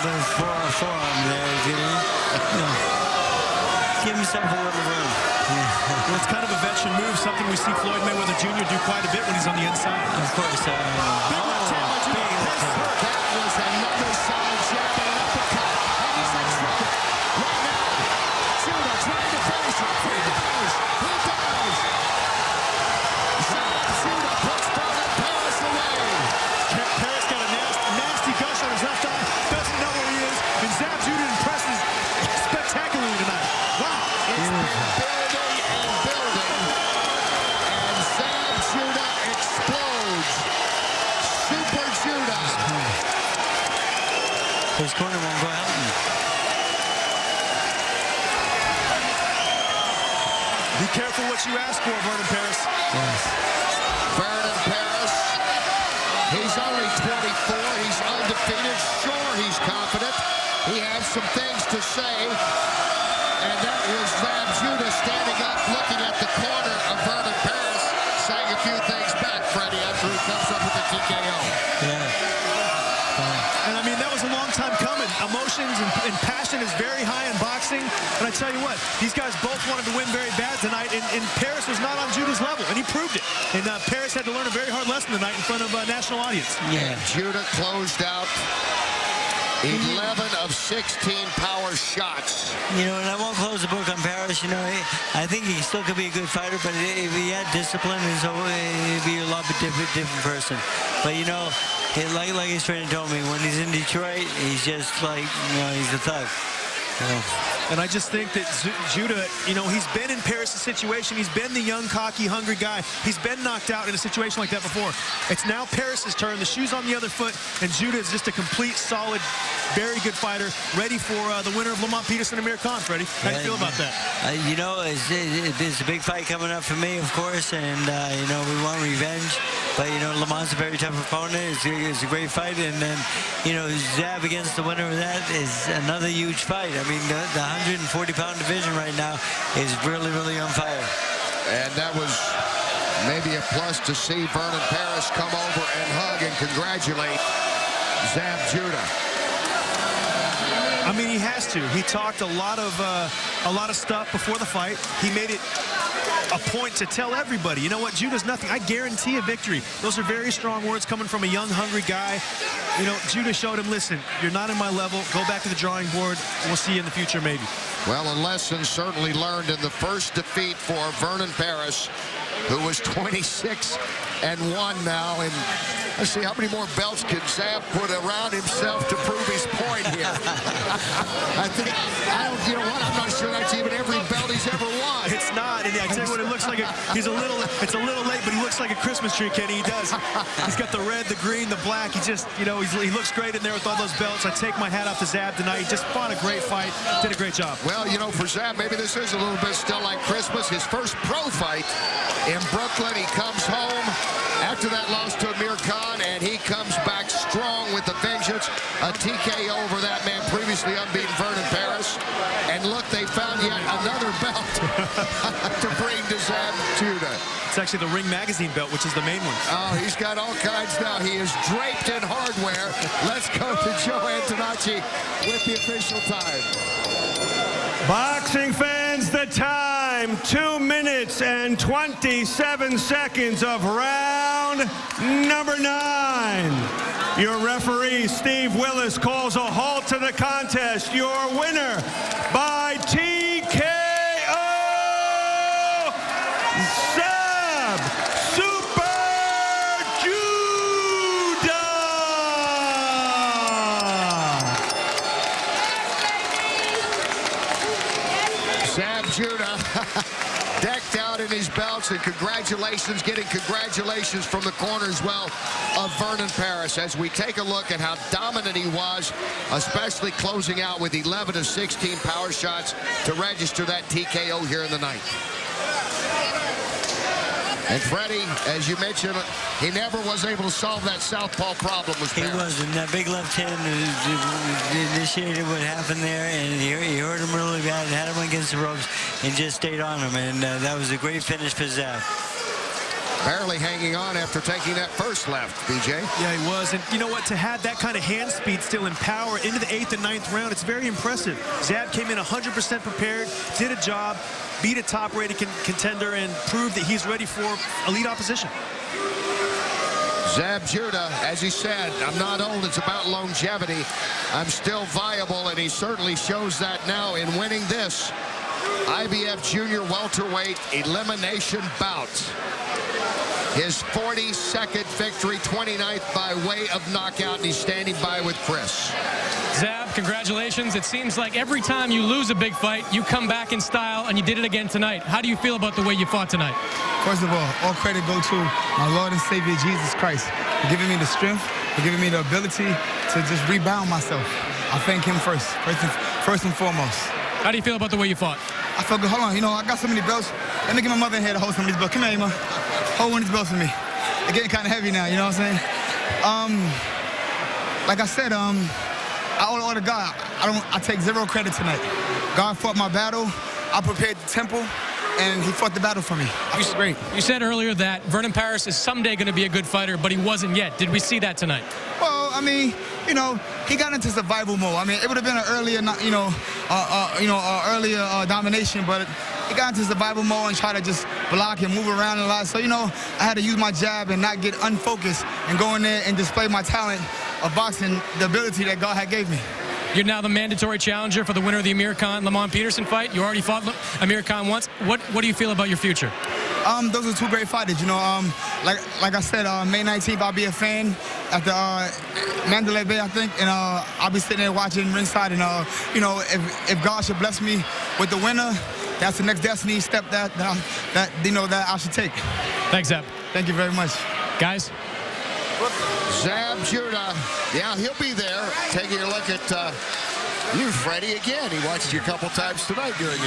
the forearm there, you know. Give himself a little room. Well, it's kind of a veteran move, something we see Floyd Mayweather Jr. do quite a bit when he's on the inside. Of course. Big left hand by Judah. That was another solid jab and an uppercut. And he's in trouble. Right now, Judah trying to finish it. He does. He does. Judah puts Vernon Paris away. Paris got a nasty gush on his left eye. Doesn't know where he is. And Zab Judah impresses spectacularly tonight. Wow. It's been building and building. And Zab Judah explodes. Super Judah. His corner won't go out. Be careful what you ask for, Vernon Paris. Yes. Vernon Paris. He's only 24. He's undefeated. Sure, he's confident. He has some things to say. And that was Zab Judah standing up, looking at the corner of Vernon Paris, saying a few things back, Freddie, after he comes up with the TKO. Yeah. And I mean, that was a long time coming. Emotions and passion is very high in boxing. And I tell you what, these guys both wanted to win very bad tonight. And Paris was not on Judah's level, and he proved it. And Paris had to learn a very hard lesson tonight in front of a national audience. Yeah. Judah closed out 11 of 16 power shots. You know, and I won't close the book on Paris. You know, I think he still could be a good fighter, but if he had discipline, he'd be a lot different person. But, you know, like his trainer told me, when he's in Detroit, he's just like, you know, he's a thug. You know. And I just think that Judah, you know, he's been in Paris' situation. He's been the young, cocky, hungry guy. He's been knocked out in a situation like that before. It's now Paris' turn. The shoe's on the other foot, and Judah is just a complete, solid, very good fighter, ready for the winner of Lamont Peterson and Amir Khan. Freddie, how do you feel about that? You know, it's a big fight coming up for me, of course, and, you know, we want revenge. But, you know, Lamont's a very tough opponent. It's a great fight. And then, you know, Zab against the winner of that is another huge fight. I mean, the 140-pound division right now is really, really on fire. And that was maybe a plus to see Vernon Paris come over and hug and congratulate Zab Judah. I mean, he has to. He talked a lot of stuff before the fight. He made it a point to tell everybody, you know what, Judah's nothing. I guarantee a victory. Those are very strong words coming from a young, hungry guy. You know, Judah showed him, listen, you're not in my level. Go back to the drawing board. We'll see you in the future, maybe. Well, a lesson certainly learned in the first defeat for Vernon Paris, who was 26-1 now. And let's see, how many more belts can Zab put around himself to prove his point here? You know what, I'm not sure that's even every belt he's ever won. It's not, and I tell you what, it looks like it's a little late, but he looks like a Christmas tree, Kenny. He does. He's got the red, the green, the black. He just, you know, he looks great in there with all those belts. I take my hat off to Zab tonight. He just fought a great fight, did a great job. Well, you know, for Zab, maybe this is a little bit still like Christmas. His first pro fight in Brooklyn. He comes home after that loss to Amir Khan, and he comes back strong with a vengeance. A TKO over that man, previously unbeaten Vernon Paris. And look, they found yet another belt to bring to Zab Judah. It's actually the Ring Magazine belt, which is the main one. Oh, he's got all kinds now. He is draped in hardware. Let's go to Joe Antonacci with the official time. Boxing fans, the time, 2 minutes and 27 seconds of round number 9. Your referee, Steve Willis, calls a halt to the contest. Your winner by TKO, Zab Super Judah. Zab Judah decked out in his belts, and congratulations, getting congratulations from the corner as well of Vernon Paris as we take a look at how dominant he was, especially closing out with 11 of 16 power shots to register that TKO here in the night. And Freddie, as you mentioned, he never was able to solve that southpaw problem with Paris. He wasn't. That big left hand initiated what happened there, and he hurt him really bad, had him against the ropes, and just stayed on him. And that was a great finish for Zab. Barely hanging on after taking that first left, BJ. Yeah, he was. And you know what? To have that kind of hand speed still in power into the 8th and 9th round, it's very impressive. Zab came in 100% prepared, did a job, beat a top-rated contender, and proved that he's ready for elite opposition. Zab Judah, as he said, I'm not old, it's about longevity. I'm still viable, and he certainly shows that now in winning this IBF Junior Welterweight Elimination bout. His 42nd victory, 29th by way of knockout, and he's standing by with Chris. Zab, congratulations. It seems like every time you lose a big fight, you come back in style, and you did it again tonight. How do you feel about the way you fought tonight? First of all credit go to my Lord and Savior, Jesus Christ, for giving me the strength, for giving me the ability to just rebound myself. I thank him first and foremost. How do you feel about the way you fought? I feel good. Hold on, you know, I got so many belts. Let me get my mother in here to hold some of these belts. Come here, Emma. Hold one of these belts for me. They're getting kind of heavy now, you know what I'm saying? Like I said, I owe it all to God. I take zero credit tonight. God fought my battle. I prepared the temple, and he fought the battle for me. It was great. You said earlier that Vernon Paris is someday going to be a good fighter, but he wasn't yet. Did we see that tonight? Well, I mean, you know, he got into survival mode. I mean, it would have been an earlier, earlier domination, but he got into survival mode and tried to just block and move around a lot. So, you know, I had to use my jab and not get unfocused and go in there and display my talent of boxing, the ability that God had gave me. You're now the mandatory challenger for the winner of the Amir Khan-Lamont Peterson fight. You already fought Amir Khan once. What do you feel about your future? Those are two great fighters, you know. Like I said, May 19th, I'll be a fan at the Mandalay Bay, I think, and I'll be sitting there watching ringside. And you know, if God should bless me with the winner, that's the next destiny step that I should take. Thanks, Zab. Thank you very much, guys. Zab Judah, yeah, he'll be there taking a look at you, Freddie, again. He watched you a couple times tonight during